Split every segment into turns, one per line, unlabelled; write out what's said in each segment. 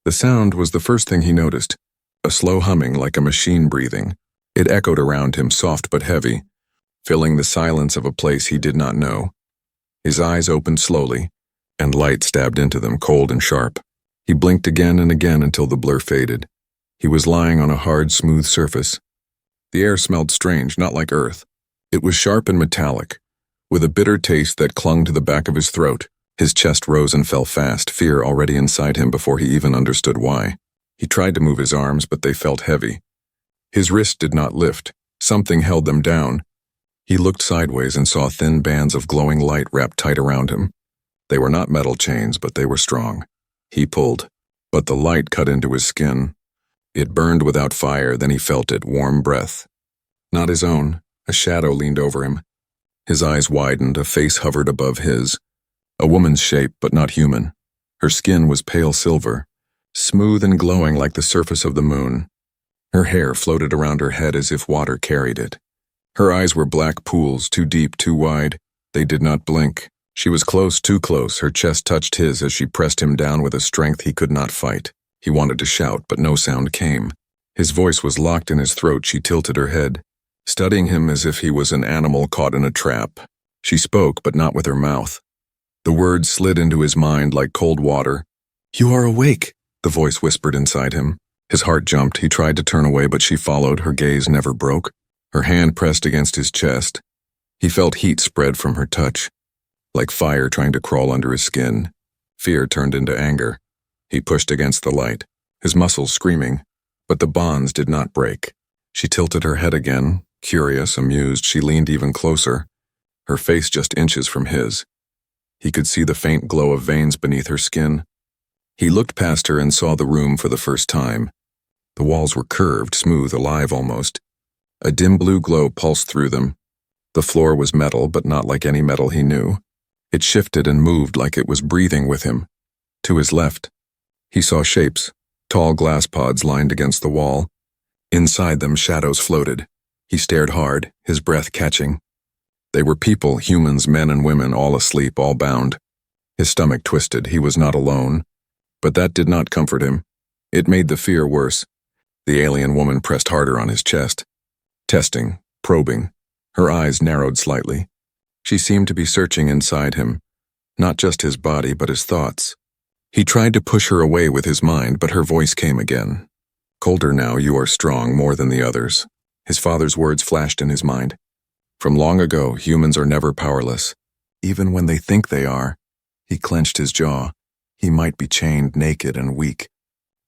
The sound was the first thing he noticed, a slow humming like a machine breathing. It echoed around him, soft but heavy, filling the silence of a place he did not know. His eyes opened slowly, and light stabbed into them, cold and sharp. He blinked again and again until the blur faded. He was lying on a hard, smooth surface. The air smelled strange, not like earth. It was sharp and metallic, with a bitter taste that clung to the back of his throat. His chest rose and fell fast, fear already inside him before he even understood why. He tried to move his arms, but they felt heavy. His wrist did not lift. Something held them down. He looked sideways and saw thin bands of glowing light wrapped tight around him. They were not metal chains, but they were strong. He pulled, but the light cut into his skin. It burned without fire, then he felt it, warm breath. Not his own. A shadow leaned over him. His eyes widened, a face hovered above his. A woman's shape, but not human. Her skin was pale silver, smooth and glowing like the surface of the moon. Her hair floated around her head as if water carried it. Her eyes were black pools, too deep, too wide. They did not blink. She was close, too close. Her chest touched his as she pressed him down with a strength he could not fight. He wanted to shout, but no sound came. His voice was locked in his throat. She tilted her head, studying him as if he was an animal caught in a trap. She spoke, but not with her mouth. The words slid into his mind like cold water. "You are awake," the voice whispered inside him. His heart jumped. He tried to turn away, but she followed. Her gaze never broke. Her hand pressed against his chest. He felt heat spread from her touch, like fire trying to crawl under his skin. Fear turned into anger. He pushed against the light, his muscles screaming, but the bonds did not break. She tilted her head again, curious, amused. She leaned even closer, her face just inches from his. He could see the faint glow of veins beneath her skin. He looked past her and saw the room for the first time. The walls were curved, smooth, alive almost. A dim blue glow pulsed through them. The floor was metal, but not like any metal he knew. It shifted and moved like it was breathing with him. To his left, he saw shapes, tall glass pods lined against the wall. Inside them, shadows floated. He stared hard, his breath catching. They were people, humans, men and women, all asleep, all bound. His stomach twisted. He was not alone. But that did not comfort him. It made the fear worse. The alien woman pressed harder on his chest. Testing, probing. Her eyes narrowed slightly. She seemed to be searching inside him. Not just his body, but his thoughts. He tried to push her away with his mind, but her voice came again. "Colder now, you are strong, more than the others." His father's words flashed in his mind. From long ago, humans are never powerless. Even when they think they are. He clenched his jaw. He might be chained, naked and weak.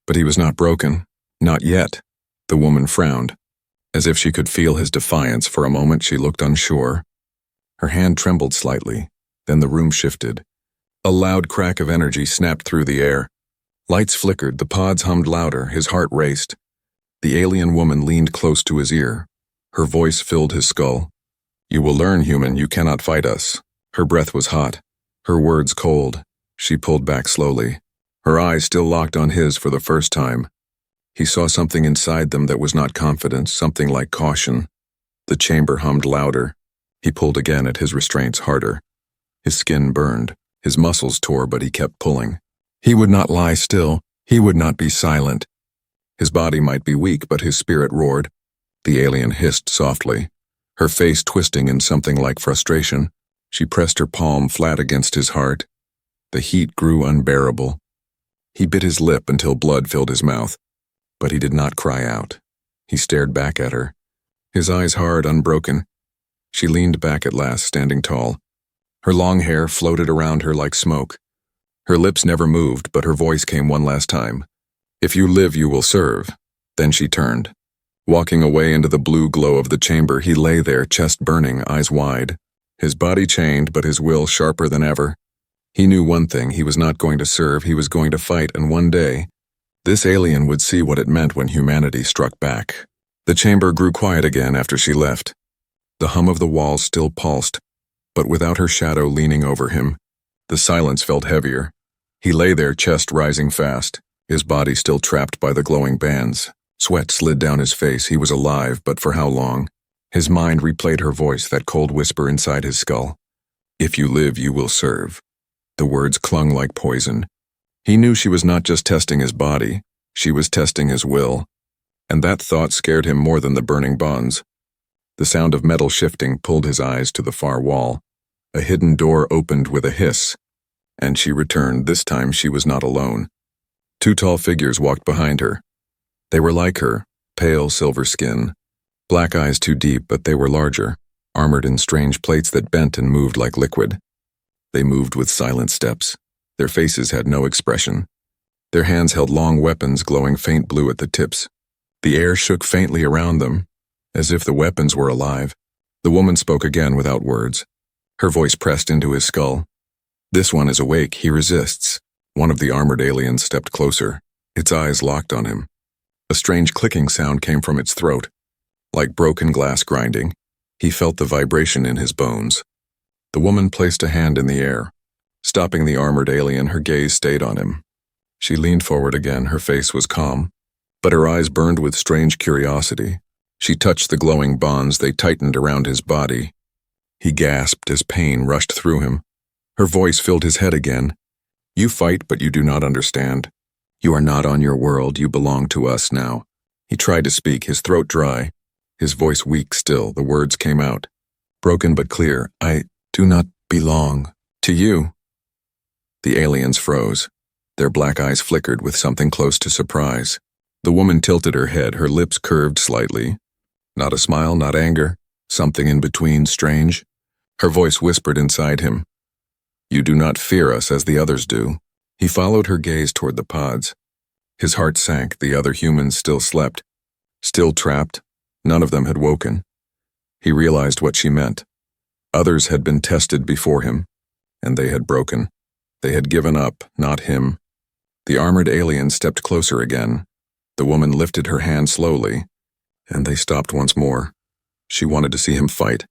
But he was not broken. Not yet. The woman frowned, as if she could feel his defiance. For a moment she looked unsure. Her hand trembled slightly. Then the room shifted. A loud crack of energy snapped through the air. Lights flickered, the pods hummed louder, his heart raced. The alien woman leaned close to his ear. Her voice filled his skull. "You will learn, human, you cannot fight us." Her breath was hot, her words cold. She pulled back slowly, her eyes still locked on his for the first time. He saw something inside them that was not confidence, something like caution. The chamber hummed louder. He pulled again at his restraints, harder. His skin burned, his muscles tore, but he kept pulling. He would not lie still. He would not be silent. His body might be weak, but his spirit roared. The alien hissed softly, her face twisting in something like frustration. She pressed her palm flat against his heart. The heat grew unbearable. He bit his lip until blood filled his mouth, but he did not cry out. He stared back at her, his eyes hard, unbroken. She leaned back at last, standing tall. Her long hair floated around her like smoke. Her lips never moved, but her voice came one last time. "If you live, you will serve." Then she turned. Walking away into the blue glow of the chamber, he lay there, chest burning, eyes wide. His body chained, but his will sharper than ever. He knew one thing: he was not going to serve, he was going to fight, and one day, this alien would see what it meant when humanity struck back. The chamber grew quiet again after she left. The hum of the walls still pulsed, but without her shadow leaning over him. The silence felt heavier. He lay there, chest rising fast, his body still trapped by the glowing bands. Sweat slid down his face. He was alive, but for how long? His mind replayed her voice, that cold whisper inside his skull. "If you live, you will serve." The words clung like poison. He knew she was not just testing his body, she was testing his will, and that thought scared him more than the burning bonds. The sound of metal shifting pulled his eyes to the far wall. A hidden door opened with a hiss, and she returned. This time she was not alone. Two tall figures walked behind her. They were like her, pale silver skin, black eyes too deep, but they were larger, armored in strange plates that bent and moved like liquid. They moved with silent steps. Their faces had no expression. Their hands held long weapons glowing faint blue at the tips. The air shook faintly around them, as if the weapons were alive. The woman spoke again without words. Her voice pressed into his skull. This one is awake, he resists. One of the armored aliens stepped closer. Its eyes locked on him. A strange clicking sound came from its throat. Like broken glass grinding, he felt the vibration in his bones. The woman placed a hand in the air. Stopping the armored alien, her gaze stayed on him. She leaned forward again, her face was calm, but her eyes burned with strange curiosity. She touched the glowing bonds, they tightened around his body. He gasped as pain rushed through him. Her voice filled his head again. You fight, but you do not understand. You are not on your world, you belong to us now. He tried to speak, his throat dry, his voice weak still. The words came out, broken but clear. I do not belong to you. The aliens froze. Their black eyes flickered with something close to surprise. The woman tilted her head, her lips curved slightly. Not a smile, not anger, something in between, strange. Her voice whispered inside him. You do not fear us as the others do. He followed her gaze toward the pods. His heart sank. The other humans still slept, still trapped. None of them had woken. He realized what she meant. Others had been tested before him, and they had broken. They had given up, not him. The armored alien stepped closer again. The woman lifted her hand slowly, and they stopped once more. She wanted to see him fight.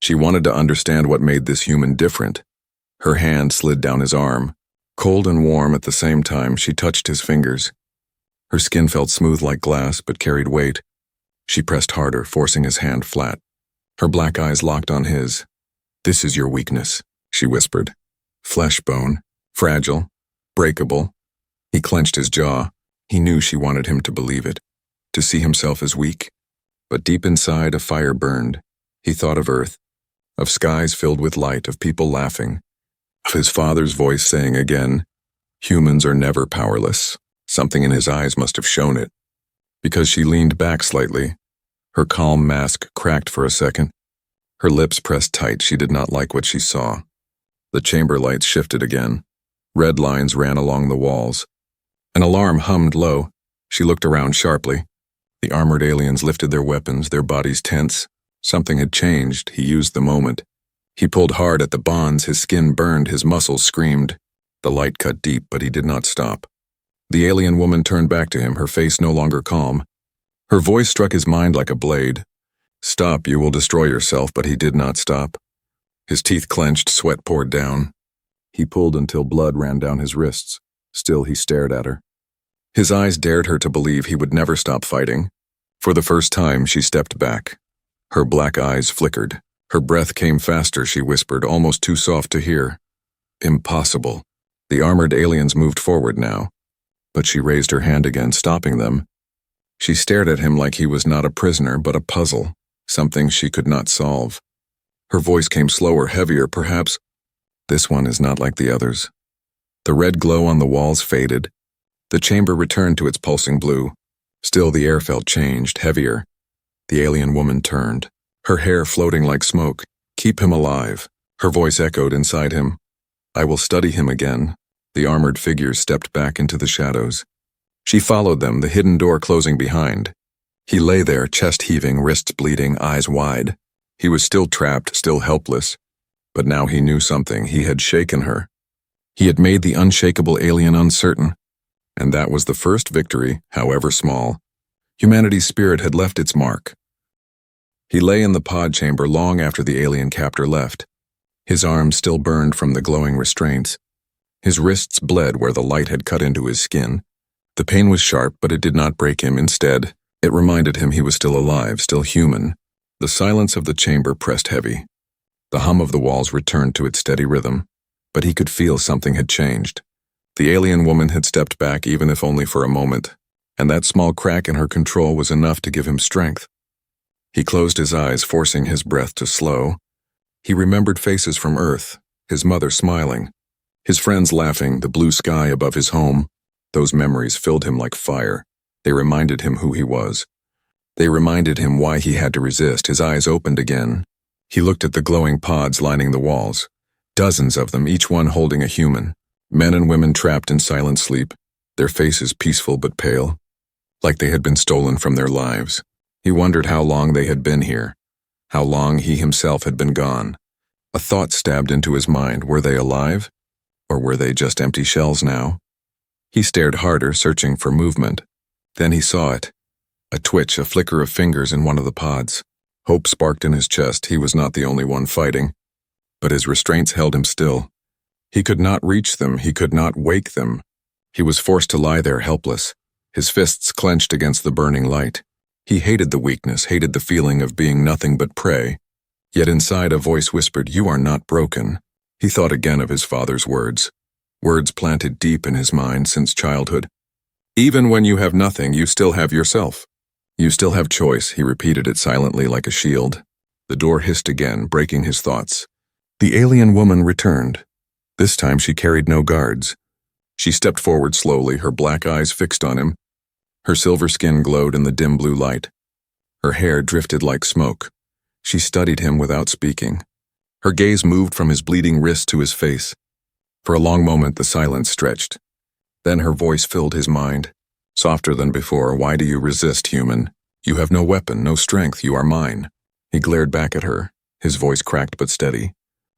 She wanted to understand what made this human different. Her hand slid down his arm. Cold and warm at the same time, she touched his fingers. Her skin felt smooth like glass, but carried weight. She pressed harder, forcing his hand flat. Her black eyes locked on his. This is your weakness, she whispered. Flesh bone, fragile, breakable. He clenched his jaw. He knew she wanted him to believe it, to see himself as weak. But deep inside, a fire burned. He thought of Earth, of skies filled with light, of people laughing, of his father's voice saying again, humans are never powerless. Something in his eyes must have shown it. Because she leaned back slightly, her calm mask cracked for a second. Her lips pressed tight. She did not like what she saw. The chamber lights shifted again. Red lines ran along the walls. An alarm hummed low. She looked around sharply. The armored aliens lifted their weapons, their bodies tense. Something had changed. He used the moment. He pulled hard at the bonds. His skin burned. His muscles screamed. The light cut deep, but he did not stop. The alien woman turned back to him, her face no longer calm. Her voice struck his mind like a blade. Stop, you will destroy yourself, but he did not stop. His teeth clenched, sweat poured down. He pulled until blood ran down his wrists. Still he stared at her. His eyes dared her to believe he would never stop fighting. For the first time, she stepped back. Her black eyes flickered. Her breath came faster, she whispered, almost too soft to hear. Impossible. The armored aliens moved forward now. But she raised her hand again, stopping them. She stared at him like he was not a prisoner, but a puzzle, something she could not solve. Her voice came slower, heavier, perhaps. This one is not like the others. The red glow on the walls faded. The chamber returned to its pulsing blue. Still the air felt changed, heavier. The alien woman turned, her hair floating like smoke. Keep him alive. Her voice echoed inside him. I will study him again. The armored figures stepped back into the shadows. She followed them, the hidden door closing behind. He lay there, chest heaving, wrists bleeding, eyes wide. He was still trapped, still helpless. But now he knew something. He had shaken her. He had made the unshakable alien uncertain. And that was the first victory, however small. Humanity's spirit had left its mark. He lay in the pod chamber long after the alien captor left. His arms still burned from the glowing restraints. His wrists bled where the light had cut into his skin. The pain was sharp, but it did not break him. Instead, it reminded him he was still alive, still human. The silence of the chamber pressed heavy. The hum of the walls returned to its steady rhythm, but he could feel something had changed. The alien woman had stepped back, even if only for a moment, and that small crack in her control was enough to give him strength. He closed his eyes, forcing his breath to slow. He remembered faces from Earth, his mother smiling, his friends laughing, the blue sky above his home. Those memories filled him like fire. They reminded him who he was. They reminded him why he had to resist. His eyes opened again. He looked at the glowing pods lining the walls. Dozens of them, each one holding a human. Men and women trapped in silent sleep, their faces peaceful but pale, like they had been stolen from their lives. He wondered how long they had been here, how long he himself had been gone. A thought stabbed into his mind. Were they alive? Or were they just empty shells now? He stared harder, searching for movement. Then he saw it. A twitch, a flicker of fingers in one of the pods. Hope sparked in his chest. He was not the only one fighting. But his restraints held him still. He could not reach them. He could not wake them. He was forced to lie there helpless, his fists clenched against the burning light. He hated the weakness, hated the feeling of being nothing but prey. Yet inside a voice whispered, "You are not broken." He thought again of his father's words planted deep in his mind since childhood. "Even when you have nothing, you still have yourself. You still have choice," he repeated it silently like a shield. The door hissed again, breaking his thoughts. The alien woman returned. This time she carried no guards. She stepped forward slowly, her black eyes fixed on him. Her silver skin glowed in the dim blue light. Her hair drifted like smoke. She studied him without speaking. Her gaze moved from his bleeding wrist to his face. For a long moment the silence stretched. Then her voice filled his mind, softer than before. "Why do you resist, human? You have no weapon, no strength. You are mine." He glared back at her, his voice cracked but steady.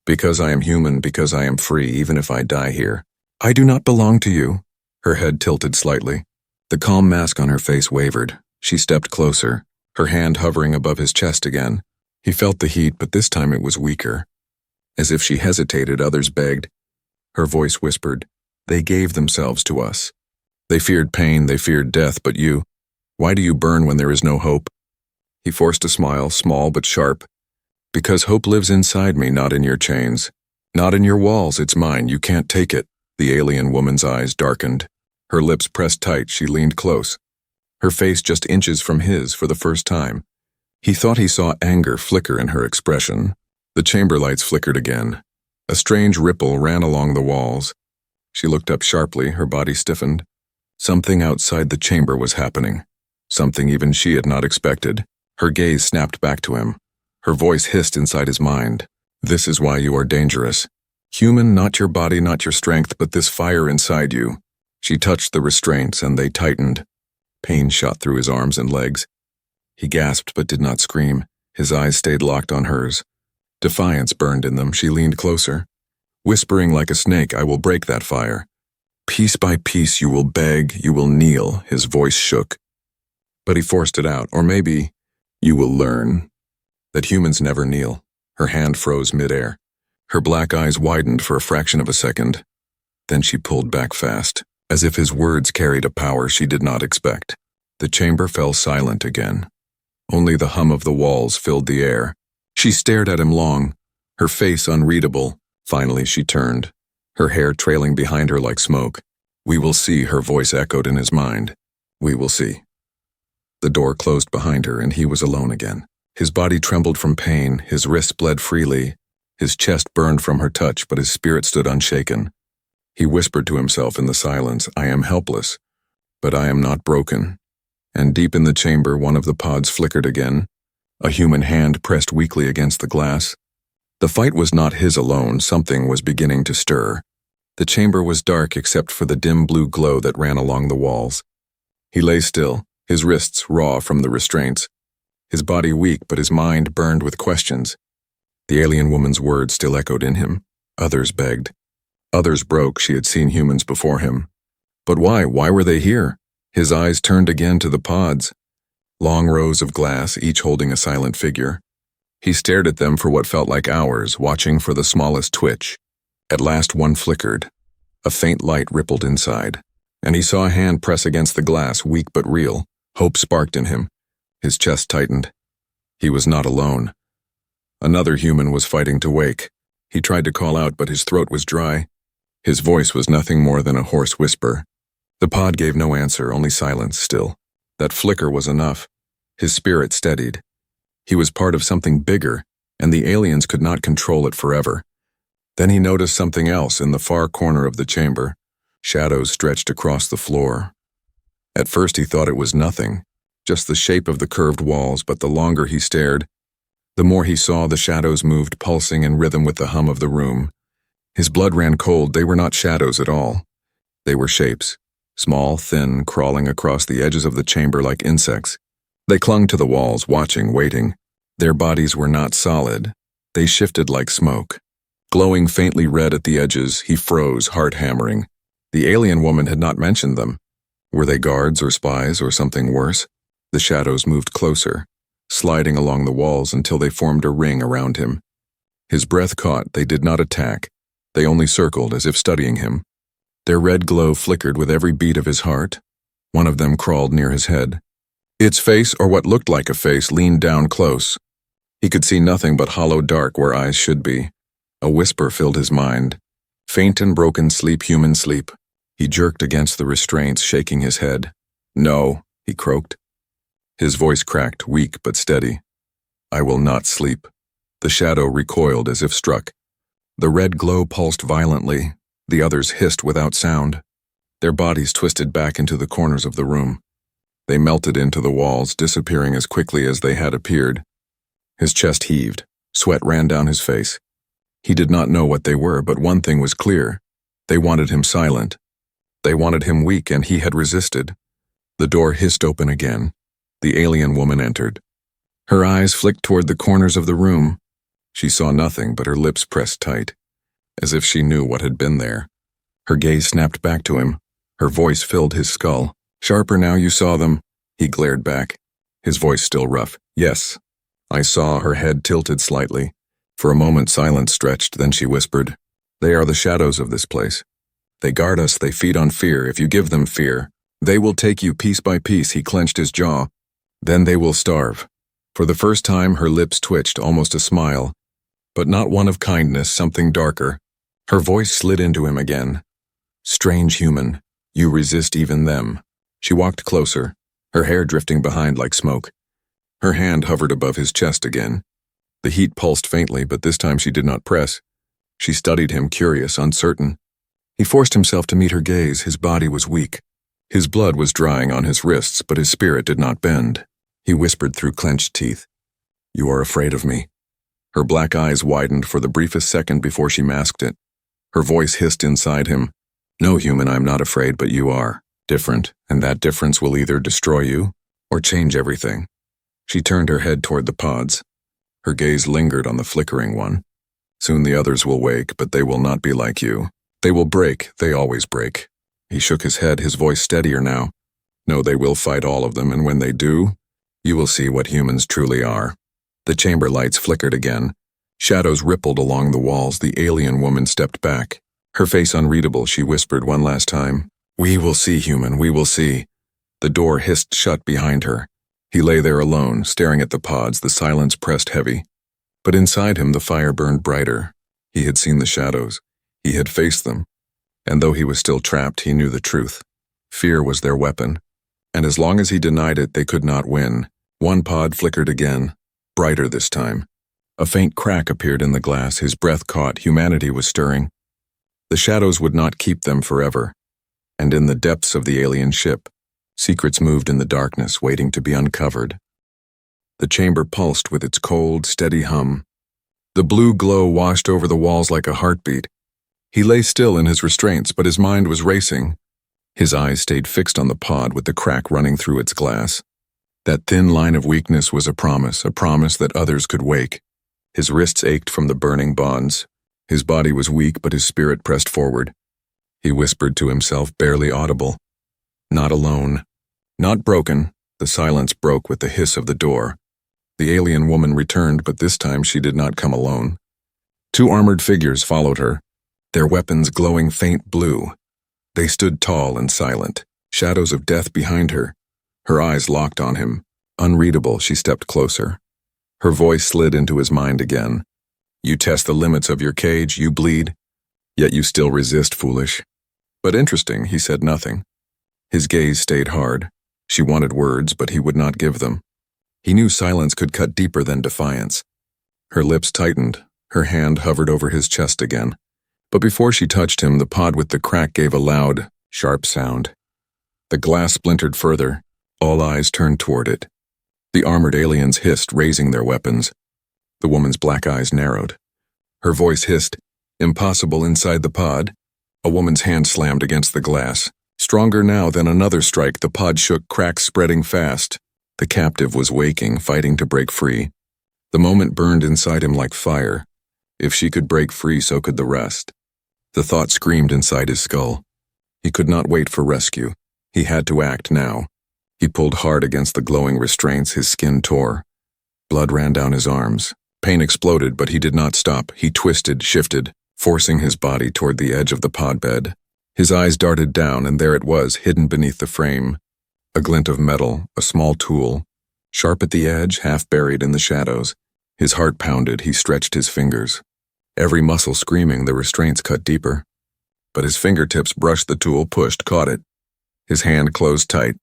"Because I am human, because I am free, even if I die here. I do not belong to you." Her head tilted slightly. The calm mask on her face wavered. She stepped closer, her hand hovering above his chest again. He felt the heat, but this time it was weaker. As if she hesitated, others begged. Her voice whispered, "They gave themselves to us. They feared pain, they feared death, but you, why do you burn when there is no hope?" He forced a smile, small but sharp. "Because hope lives inside me, not in your chains. Not in your walls, it's mine, you can't take it." The alien woman's eyes darkened. Her lips pressed tight, she leaned close. Her face just inches from his for the first time. He thought he saw anger flicker in her expression. The chamber lights flickered again. A strange ripple ran along the walls. She looked up sharply, her body stiffened. Something outside the chamber was happening. Something even she had not expected. Her gaze snapped back to him. Her voice hissed inside his mind. "This is why you are dangerous. Human, not your body, not your strength, but this fire inside you." She touched the restraints and they tightened. Pain shot through his arms and legs. He gasped but did not scream. His eyes stayed locked on hers. Defiance burned in them. She leaned closer. Whispering like a snake, "I will break that fire. Piece by piece you will beg, you will kneel." His voice shook. But he forced it out. "Or maybe you will learn that humans never kneel." Her hand froze midair. Her black eyes widened for a fraction of a second. Then she pulled back fast, as if his words carried a power she did not expect. The chamber fell silent again. Only the hum of the walls filled the air. She stared at him long, her face unreadable. Finally she turned, her hair trailing behind her like smoke. "We will see," her voice echoed in his mind. "We will see." The door closed behind her and he was alone again. His body trembled from pain, his wrists bled freely. His chest burned from her touch, but his spirit stood unshaken. He whispered to himself in the silence, "I am helpless, but I am not broken." And deep in the chamber, one of the pods flickered again. A human hand pressed weakly against the glass. The fight was not his alone. Something was beginning to stir. The chamber was dark except for the dim blue glow that ran along the walls. He lay still, his wrists raw from the restraints. His body weak, but his mind burned with questions. The alien woman's words still echoed in him. Others begged. Others broke. She had seen humans before him. But why? Why were they here? His eyes turned again to the pods. Long rows of glass, each holding a silent figure. He stared at them for what felt like hours, watching for the smallest twitch. At last one flickered. A faint light rippled inside, and he saw a hand press against the glass, weak but real. Hope sparked in him. His chest tightened. He was not alone. Another human was fighting to wake. He tried to call out, but his throat was dry. His voice was nothing more than a hoarse whisper. The pod gave no answer, only silence still. That flicker was enough. His spirit steadied. He was part of something bigger, and the aliens could not control it forever. Then he noticed something else in the far corner of the chamber. Shadows stretched across the floor. At first he thought it was nothing, just the shape of the curved walls, but the longer he stared, the more he saw the shadows moved, pulsing in rhythm with the hum of the room. His blood ran cold. They were not shadows at all. They were shapes, small, thin, crawling across the edges of the chamber like insects. They clung to the walls, watching, waiting. Their bodies were not solid. They shifted like smoke. Glowing faintly red at the edges, he froze, heart hammering. The alien woman had not mentioned them. Were they guards or spies or something worse? The shadows moved closer, sliding along the walls until they formed a ring around him. His breath caught. They did not attack. They only circled, as if studying him. Their red glow flickered with every beat of his heart. One of them crawled near his head. Its face, or what looked like a face, leaned down close. He could see nothing but hollow dark where eyes should be. A whisper filled his mind. Faint and broken sleep, human sleep. He jerked against the restraints, shaking his head. No, he croaked. His voice cracked, weak but steady. I will not sleep. The shadow recoiled as if struck. The red glow pulsed violently. The others hissed without sound. Their bodies twisted back into the corners of the room. They melted into the walls, disappearing as quickly as they had appeared. His chest heaved. Sweat ran down his face. He did not know what they were, but one thing was clear. They wanted him silent. They wanted him weak, and he had resisted. The door hissed open again. The alien woman entered. Her eyes flicked toward the corners of the room. She saw nothing, but her lips pressed tight, as if she knew what had been there. Her gaze snapped back to him. Her voice filled his skull. Sharper now, you saw them. He glared back, his voice still rough. Yes. I saw. Her head tilted slightly. For a moment silence stretched, then she whispered, They are the shadows of this place. They guard us, they feed on fear. If you give them fear, they will take you piece by piece. He clenched his jaw. Then they will starve. For the first time her lips twitched, almost a smile, but not one of kindness, something darker. Her voice slid into him again. Strange human, you resist even them. She walked closer, her hair drifting behind like smoke. Her hand hovered above his chest again. The heat pulsed faintly, but this time she did not press. She studied him, curious, uncertain. He forced himself to meet her gaze. His body was weak. His blood was drying on his wrists, but his spirit did not bend. He whispered through clenched teeth, You are afraid of me. Her black eyes widened for the briefest second before she masked it. Her voice hissed inside him, No, human, I am not afraid, but you are. Different, and that difference will either destroy you or change everything. She turned her head toward the pods. Her gaze lingered on the flickering one. Soon the others will wake, but they will not be like you. They will break. They always break. He shook his head, his voice steadier now. No, they will fight, all of them, and when they do, you will see what humans truly are. The chamber lights flickered again. Shadows rippled along the walls. The alien woman stepped back. Her face unreadable, she whispered one last time, We will see, human, we will see. The door hissed shut behind her. He lay there alone, staring at the pods. The silence pressed heavy. But inside him the fire burned brighter. He had seen the shadows. He had faced them. And though he was still trapped, he knew the truth. Fear was their weapon. And as long as he denied it, they could not win. One pod flickered again, brighter this time. A faint crack appeared in the glass. His breath caught. Humanity was stirring. The shadows would not keep them forever. And in the depths of the alien ship, secrets moved in the darkness, waiting to be uncovered. The chamber pulsed with its cold, steady hum. The blue glow washed over the walls like a heartbeat. He lay still in his restraints, but his mind was racing. His eyes stayed fixed on the pod with the crack running through its glass. That thin line of weakness was a promise that others could wake. His wrists ached from the burning bonds. His body was weak, but his spirit pressed forward. He whispered to himself, barely audible, Not alone. Not broken. The silence broke with the hiss of the door. The alien woman returned, but this time she did not come alone. 2 armored figures followed her, their weapons glowing faint blue. They stood tall and silent, shadows of death behind her. Her eyes locked on him. Unreadable, she stepped closer. Her voice slid into his mind again. You test the limits of your cage, you bleed. Yet you still resist, foolish. But interesting, he said nothing. His gaze stayed hard. She wanted words, but he would not give them. He knew silence could cut deeper than defiance. Her lips tightened. Her hand hovered over his chest again. But before she touched him, the pod with the crack gave a loud, sharp sound. The glass splintered further. All eyes turned toward it. The armored aliens hissed, raising their weapons. The woman's black eyes narrowed. Her voice hissed, "Impossible inside the pod." A woman's hand slammed against the glass. Stronger now than another strike, the pod shook, cracks spreading fast. The captive was waking, fighting to break free. The moment burned inside him like fire. If she could break free, so could the rest. The thought screamed inside his skull. He could not wait for rescue. He had to act now. He pulled hard against the glowing restraints, his skin tore. Blood ran down his arms. Pain exploded, but he did not stop. He twisted, shifted, forcing his body toward the edge of the pod bed. His eyes darted down, and there it was, hidden beneath the frame. A glint of metal, a small tool, sharp at the edge, half buried in the shadows. His heart pounded, he stretched his fingers. Every muscle screaming, the restraints cut deeper. But his fingertips brushed the tool, pushed, caught it. His hand closed tight.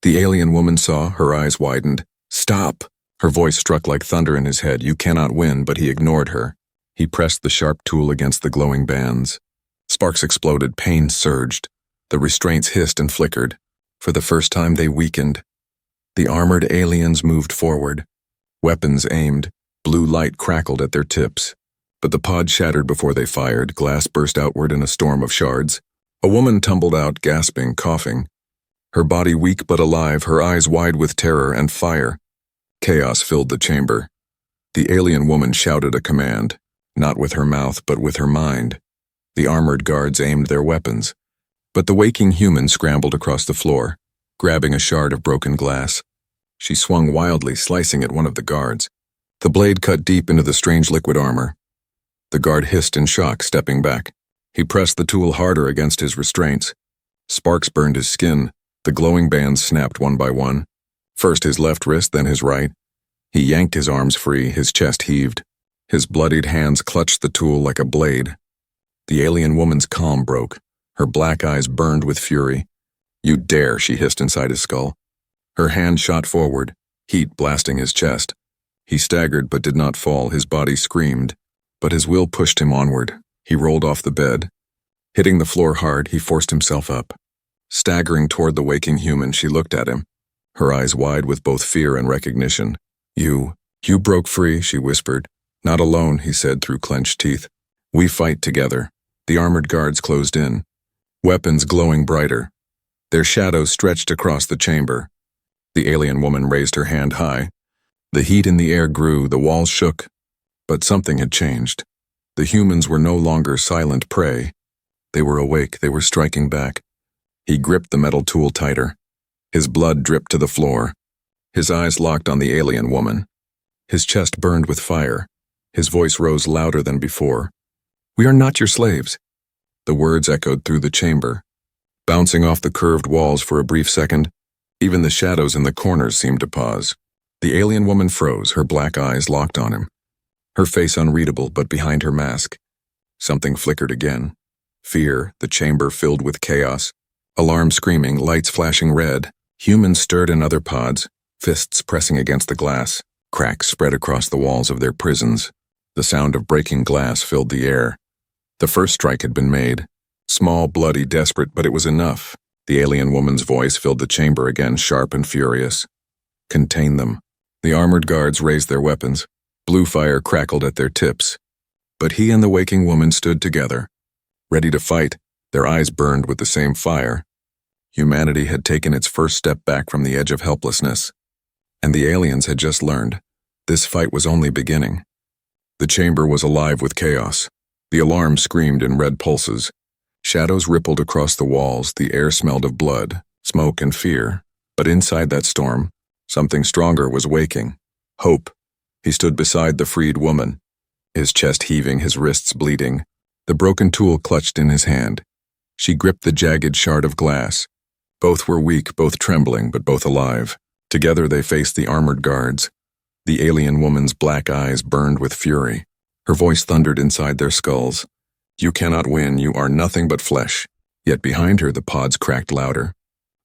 The alien woman saw, her eyes widened. "Stop!" Her voice struck like thunder in his head. You cannot win, but he ignored her. He pressed the sharp tool against the glowing bands. Sparks exploded, pain surged. The restraints hissed and flickered. For the first time they weakened. The armored aliens moved forward. Weapons aimed. Blue light crackled at their tips. But the pod shattered before they fired. Glass burst outward in a storm of shards. A woman tumbled out, gasping, coughing. Her body weak but alive, her eyes wide with terror and fire. Chaos filled the chamber. The alien woman shouted a command, not with her mouth but with her mind. The armored guards aimed their weapons. But the waking human scrambled across the floor, grabbing a shard of broken glass. She swung wildly, slicing at one of the guards. The blade cut deep into the strange liquid armor. The guard hissed in shock, stepping back. He pressed the tool harder against his restraints. Sparks burned his skin. The glowing bands snapped one by one. First his left wrist, then his right. He yanked his arms free, his chest heaved. His bloodied hands clutched the tool like a blade. The alien woman's calm broke. Her black eyes burned with fury. "You dare," she hissed inside his skull. Her hand shot forward, heat blasting his chest. He staggered but did not fall, his body screamed. But his will pushed him onward. He rolled off the bed. Hitting the floor hard, he forced himself up. Staggering toward the waking human, she looked at him, her eyes wide with both fear and recognition. You broke free," she whispered. "Not alone," he said through clenched teeth. "We fight together." The armored guards closed in, weapons glowing brighter. Their shadows stretched across the chamber. The alien woman raised her hand high. The heat in the air grew, the walls shook. But something had changed. The humans were no longer silent prey. They were awake, they were striking back. He gripped the metal tool tighter. His blood dripped to the floor. His eyes locked on the alien woman. His chest burned with fire. His voice rose louder than before. "We are not your slaves." The words echoed through the chamber, bouncing off the curved walls for a brief second. Even the shadows in the corners seemed to pause. The alien woman froze, her black eyes locked on him. Her face unreadable, but behind her mask, something flickered again. Fear, the chamber filled with chaos. Alarm screaming, lights flashing red. Humans stirred in other pods, fists pressing against the glass. Cracks spread across the walls of their prisons. The sound of breaking glass filled the air. The first strike had been made. Small, bloody, desperate, but it was enough. The alien woman's voice filled the chamber again, sharp and furious. "Contain them." The armored guards raised their weapons. Blue fire crackled at their tips. But he and the waking woman stood together, ready to fight. Their eyes burned with the same fire. Humanity had taken its first step back from the edge of helplessness. And the aliens had just learned. This fight was only beginning. The chamber was alive with chaos. The alarm screamed in red pulses. Shadows rippled across the walls. The air smelled of blood, smoke, and fear. But inside that storm, something stronger was waking. Hope. He stood beside the freed woman, his chest heaving, his wrists bleeding. The broken tool clutched in his hand. She gripped the jagged shard of glass. Both were weak, both trembling, but both alive. Together they faced the armored guards. The alien woman's black eyes burned with fury. Her voice thundered inside their skulls. You cannot win, you are nothing but flesh. Yet behind her the pods cracked louder.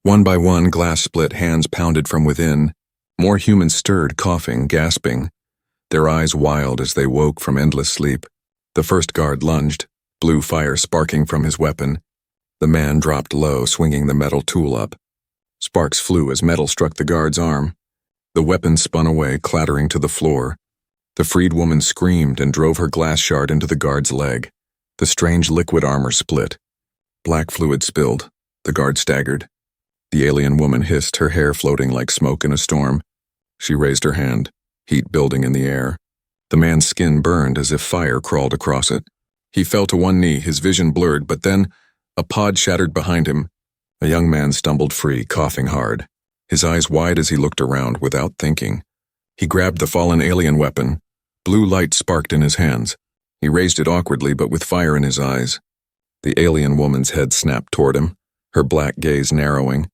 One by one, glass split, hands pounded from within. More humans stirred, coughing, gasping, their eyes wild as they woke from endless sleep. The first guard lunged, blue fire sparking from his weapon. The man dropped low, swinging the metal tool up. Sparks flew as metal struck the guard's arm. The weapon spun away, clattering to the floor. The freed woman screamed and drove her glass shard into the guard's leg. The strange liquid armor split. Black fluid spilled. The guard staggered. The alien woman hissed, her hair floating like smoke in a storm. She raised her hand, heat building in the air. The man's skin burned as if fire crawled across it. He fell to one knee, his vision blurred, but then a pod shattered behind him. A young man stumbled free, coughing hard, his eyes wide as he looked around without thinking. He grabbed the fallen alien weapon. Blue light sparked in his hands. He raised it awkwardly but with fire in his eyes. The alien woman's head snapped toward him, her black gaze narrowing.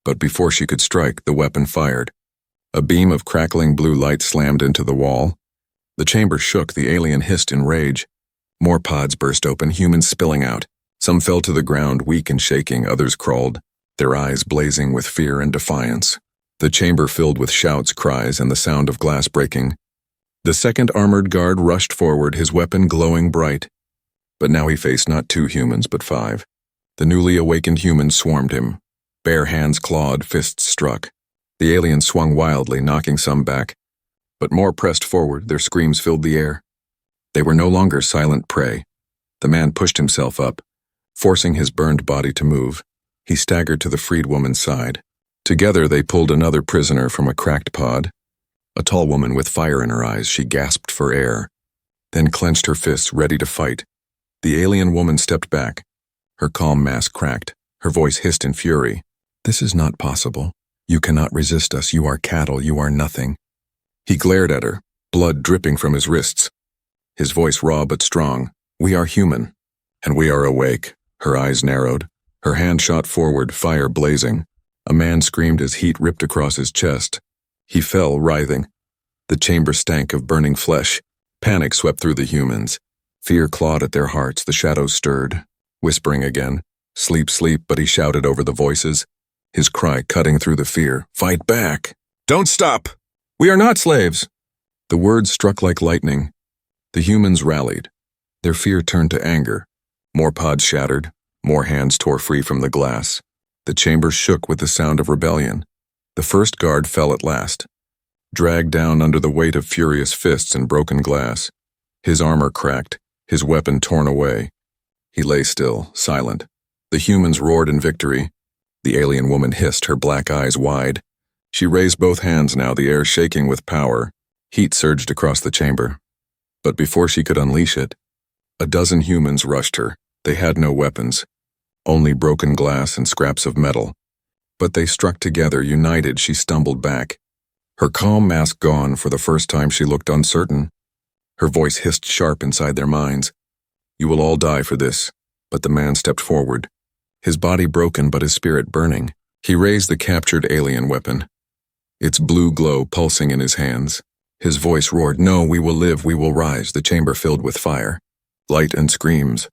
But before she could strike, the weapon fired. A beam of crackling blue light slammed into the wall. The chamber shook, the alien hissed in rage. More pods burst open, humans spilling out. Some fell to the ground, weak and shaking, others crawled, their eyes blazing with fear and defiance. The chamber filled with shouts, cries, and the sound of glass breaking. The second armored guard rushed forward, his weapon glowing bright. But now he faced not 2 humans, but 5. The newly awakened humans swarmed him. Bare hands clawed, fists struck. The aliens swung wildly, knocking some back. But more pressed forward, their screams filled the air. They were no longer silent prey. The man pushed himself up, forcing his burned body to move. He staggered to the freed woman's side. Together they pulled another prisoner from a cracked pod. A tall woman with fire in her eyes, she gasped for air, then clenched her fists, ready to fight. The alien woman stepped back. Her calm mask cracked. Her voice hissed in fury. "This is not possible. You cannot resist us. You are cattle. You are nothing." He glared at her, blood dripping from his wrists. His voice raw but strong. "We are human, and we are awake." Her eyes narrowed. Her hand shot forward, fire blazing. A man screamed as heat ripped across his chest. He fell, writhing. The chamber stank of burning flesh. Panic swept through the humans. Fear clawed at their hearts. The shadows stirred, whispering again. "Sleep, sleep," but he shouted over the voices, his cry cutting through the fear. "Fight back! Don't stop! We are not slaves!" The words struck like lightning. The humans rallied. Their fear turned to anger. More pods shattered. More hands tore free from the glass. The chamber shook with the sound of rebellion. The first guard fell at last, dragged down under the weight of furious fists and broken glass. His armor cracked, his weapon torn away. He lay still, silent. The humans roared in victory. The alien woman hissed, her black eyes wide. She raised both hands now, the air shaking with power. Heat surged across the chamber. But before she could unleash it, a dozen humans rushed her. They had no weapons, only broken glass and scraps of metal. But they struck together, united. She stumbled back. Her calm mask gone, for the first time she looked uncertain. Her voice hissed sharp inside their minds. "You will all die for this." But the man stepped forward, his body broken but his spirit burning. He raised the captured alien weapon, its blue glow pulsing in his hands. His voice roared, "No, we will live, we will rise." The chamber filled with fire, light and screams.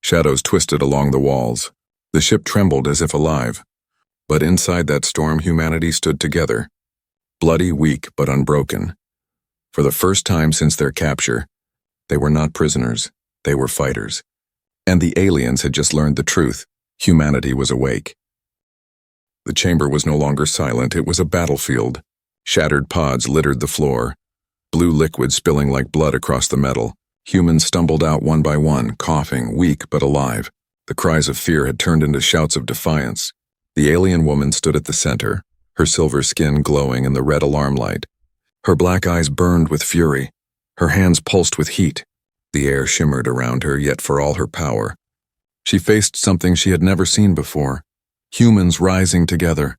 Shadows twisted along the walls. The ship trembled as if alive. But inside that storm, humanity stood together, bloody, weak, but unbroken. For the first time since their capture, they were not prisoners, they were fighters. And the aliens had just learned the truth. Humanity was awake. The chamber was no longer silent, it was a battlefield. Shattered pods littered the floor, blue liquid spilling like blood across the metal. Humans stumbled out one by one, coughing, weak but alive. The cries of fear had turned into shouts of defiance. The alien woman stood at the center, her silver skin glowing in the red alarm light. Her black eyes burned with fury. Her hands pulsed with heat. The air shimmered around her, yet for all her power, she faced something she had never seen before. Humans rising together.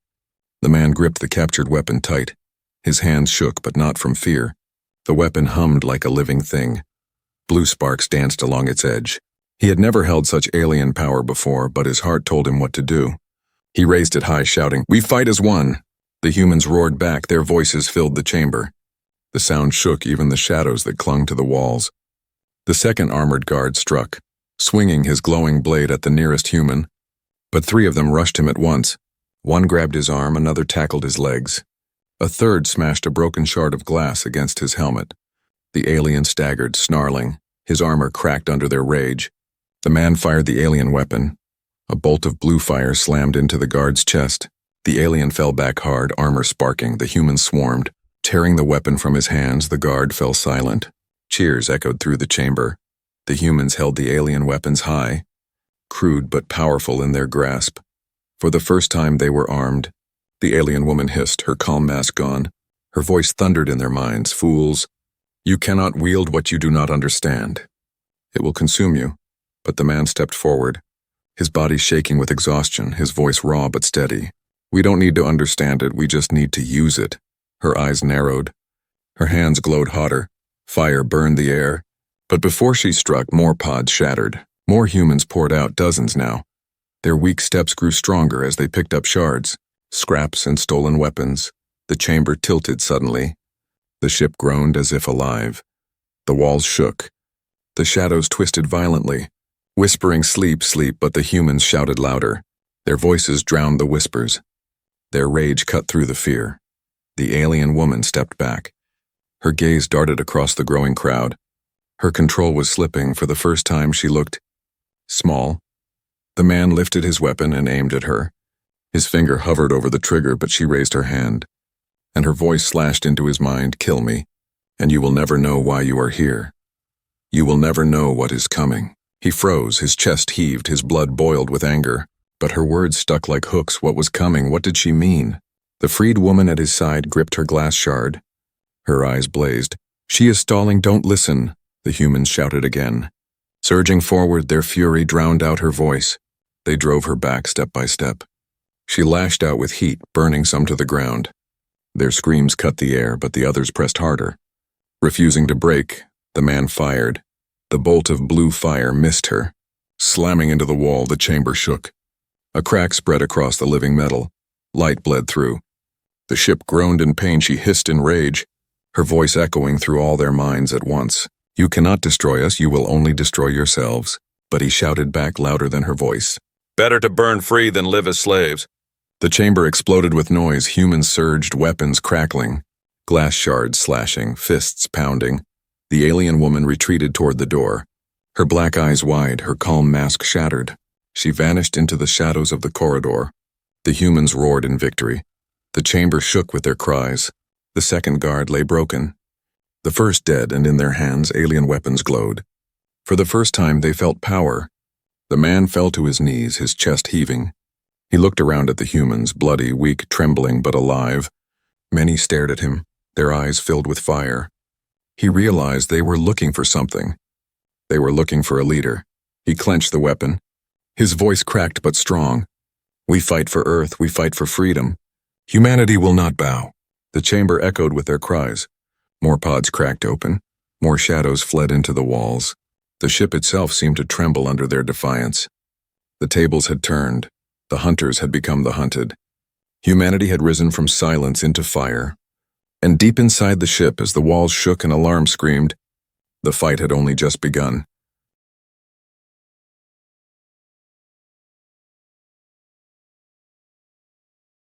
The man gripped the captured weapon tight. His hands shook, but not from fear. The weapon hummed like a living thing. Blue sparks danced along its edge. He had never held such alien power before, but his heart told him what to do. He raised it high, shouting, "We fight as one!" The humans roared back, their voices filled the chamber. The sound shook even the shadows that clung to the walls. The second armored guard struck, swinging his glowing blade at the nearest human. But 3 of them rushed him at once. One grabbed his arm, another tackled his legs. A third smashed a broken shard of glass against his helmet. The alien staggered, snarling. His armor cracked under their rage. The man fired the alien weapon. A bolt of blue fire slammed into the guard's chest. The alien fell back hard, armor sparking. The humans swarmed. Tearing the weapon from his hands, the guard fell silent. Cheers echoed through the chamber. The humans held the alien weapons high, crude but powerful in their grasp. For the first time they were armed. The alien woman hissed, her calm mask gone. Her voice thundered in their minds. Fools, you cannot wield what you do not understand. It will consume you. But the man stepped forward, his body shaking with exhaustion, his voice raw but steady. We don't need to understand it, we just need to use it. Her eyes narrowed. Her hands glowed hotter. Fire burned the air. But before she struck, more pods shattered. More humans poured out, dozens now. Their weak steps grew stronger as they picked up shards, scraps and stolen weapons. The chamber tilted suddenly. The ship groaned as if alive. The walls shook. The shadows twisted violently, whispering sleep, sleep, but the humans shouted louder. Their voices drowned the whispers. Their rage cut through the fear. The alien woman stepped back. Her gaze darted across the growing crowd. Her control was slipping. For the first time she looked small. The man lifted his weapon and aimed at her. His finger hovered over the trigger, but she raised her hand. And her voice slashed into his mind, kill me, and you will never know why you are here. You will never know what is coming. He froze, his chest heaved, his blood boiled with anger. But her words stuck like hooks. What was coming? What did she mean? The freed woman at his side gripped her glass shard. Her eyes blazed. She is stalling, don't listen, the humans shouted again. Surging forward, their fury drowned out her voice. They drove her back step by step. She lashed out with heat, burning some to the ground. Their screams cut the air, but the others pressed harder. Refusing to break, the man fired. The bolt of blue fire missed her. Slamming into the wall, the chamber shook. A crack spread across the living metal. Light bled through. The ship groaned in pain. She hissed in rage, her voice echoing through all their minds at once. You cannot destroy us, you will only destroy yourselves. But he shouted back louder than her voice. Better to burn free than live as slaves. The chamber exploded with noise. Humans surged, weapons crackling, glass shards slashing, fists pounding. The alien woman retreated toward the door, her black eyes wide, her calm mask shattered. She vanished into the shadows of the corridor. The humans roared in victory. The chamber shook with their cries. The second guard lay broken. The first dead, and in their hands alien weapons glowed. For the first time they felt power. The man fell to his knees, his chest heaving. He looked around at the humans, bloody, weak, trembling, but alive. Many stared at him, their eyes filled with fire. He realized they were looking for something. They were looking for a leader. He clenched the weapon. His voice cracked but strong. We fight for Earth, we fight for freedom. Humanity will not bow. The chamber echoed with their cries. More pods cracked open. More shadows fled into the walls. The ship itself seemed to tremble under their defiance. The tables had turned. The hunters had become the hunted. Humanity had risen from silence into fire. And deep inside the ship, as the walls shook and alarm screamed, the fight had only just begun.